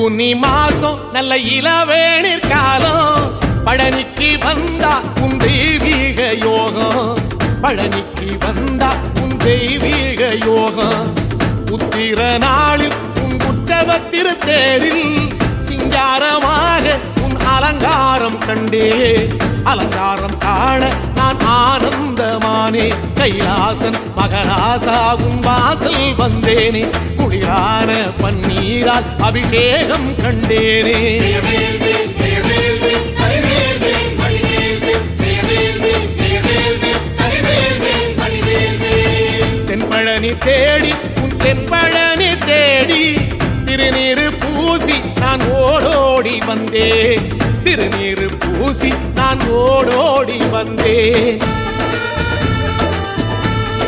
பூனி மாசம் நல்ல இளவேணிற் காலம் பழனிக்கு வந்தா உன் தெய்வீக யோகம் பழனிக்கு வந்தா உன் தெய்வீக யோகம் உத்திர நாளில் உன் உற்சவ திருத்தேரில் சிங்காரமாக உன் அலங்காரம் கண்டே அலங்காரம் காண நான் ஆனந்தமானே கைலாசன் மகராசா உன் வாசல் வந்தேனே குளிரான பன்னீரால் அபிஷேகம் கண்டேனே தென்பழனி தேடி உன் தென்பழனி தேடி திருநீரு பூசி நான் ஓடோடி வந்தேன் திருநீரு பூசி நான் ஓடோடி வந்தேன்